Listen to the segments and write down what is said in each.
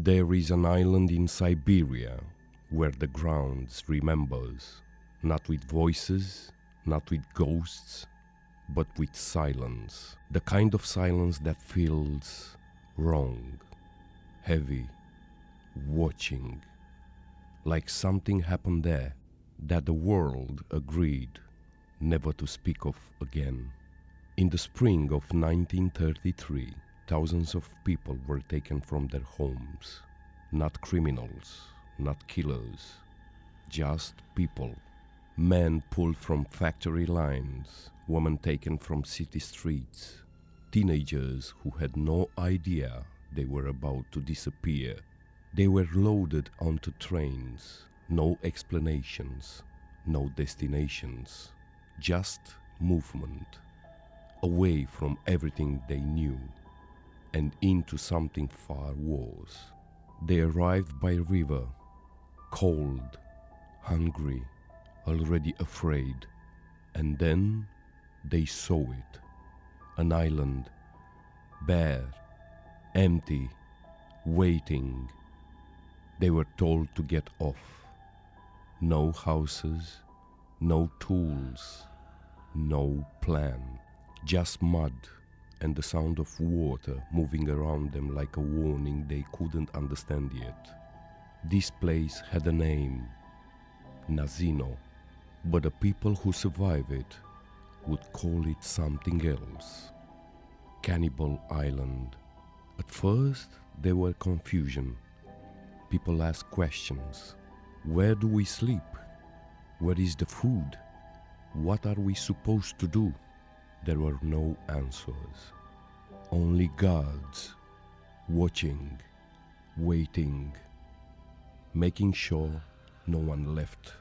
There is an island in Siberia where the ground remembers, not with voices, not with ghosts, but with silence. The kind of silence that feels wrong, heavy, watching, like something happened there that the world agreed never to speak of again. In the spring of 1933, thousands of people were taken from their homes. Not criminals, not killers, just people. Men pulled from factory lines, women taken from city streets, teenagers who had no idea they were about to disappear. They were loaded onto trains, no explanations, no destinations, just movement, away from everything they knew and into something far worse. They arrived by river, cold, hungry, already afraid, and then they saw it. An island, bare, empty, waiting. They were told to get off. No houses, no tools, no plan. Just mud and the sound of water moving around them like a warning they couldn't understand yet. This place had a name, Nazino, but the people who survived it would call it something else. Cannibal Island. At first, there were confusion. People asked questions. Where do we sleep? Where is the food? What are we supposed to do? There were no answers. Only guards, watching, waiting, making sure no one left.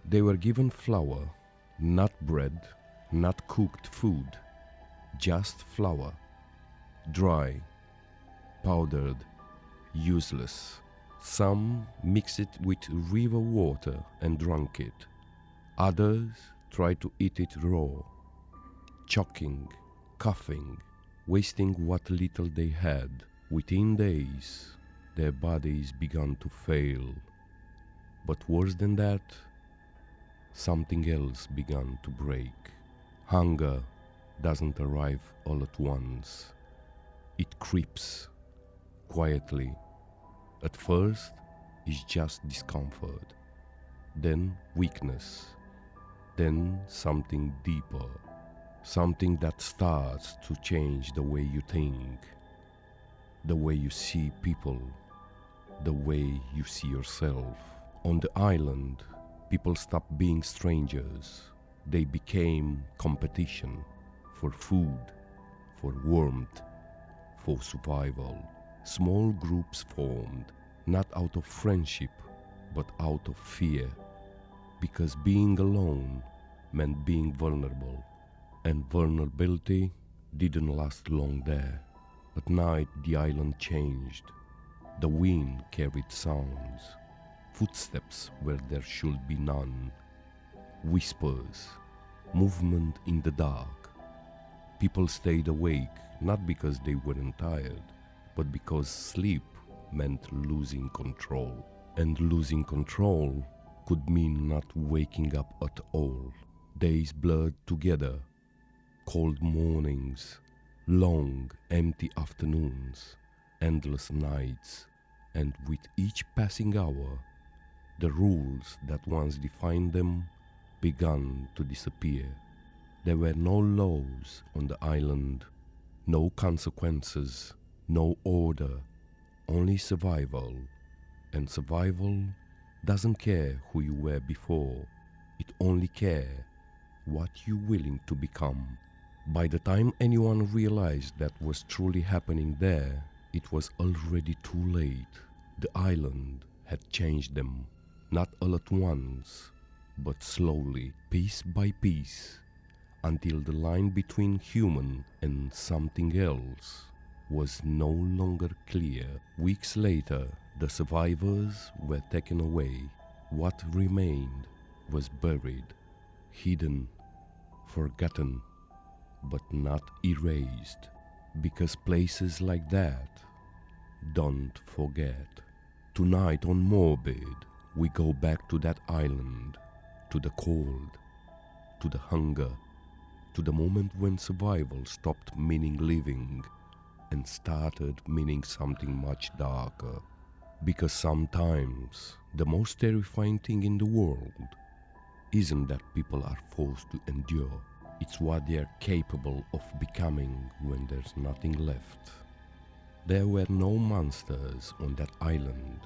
They were given flour, not bread, not cooked food, just flour, dry, powdered, useless. Some mixed it with river water and drank it. Others tried to eat it raw, choking, coughing, wasting what little they had. Within days, their bodies began to fail. But worse than that, something else began to break. Hunger doesn't arrive all at once. It creeps quietly. At first, it's just discomfort, then weakness, then something deeper, something that starts to change the way you think, the way you see people, the way you see yourself. On the island, people stopped being strangers. They became competition for food, for warmth, for survival. Small groups formed, not out of friendship, but out of fear, because being alone meant being vulnerable, and vulnerability didn't last long there. At night, the island changed. The wind carried sounds, footsteps where there should be none, whispers, movement in the dark. People stayed awake, not because they weren't tired, but because sleep meant losing control. And losing control could mean not waking up at all. Days blurred together, cold mornings, long, empty afternoons, endless nights, and with each passing hour, the rules that once defined them began to disappear. There were no laws on the island, no consequences, no order, only survival. And survival doesn't care who you were before. It only cares what you're willing to become. By the time anyone realized that was truly happening there, it was already too late. The island had changed them, not all at once, but slowly, piece by piece, until the line between human and something else was no longer clear. Weeks later, the survivors were taken away. What remained was buried, hidden, forgotten, but not erased, because places like that don't forget. Tonight on Morbid, we go back to that island, to the cold, to the hunger, to the moment when survival stopped meaning living and started meaning something much darker. Because sometimes the most terrifying thing in the world isn't that people are forced to endure, it's what they are capable of becoming when there's nothing left. There were no monsters on that island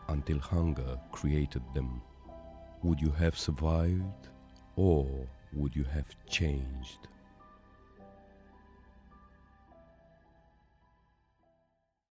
until hunger created them. Would you have survived, or would you have changed?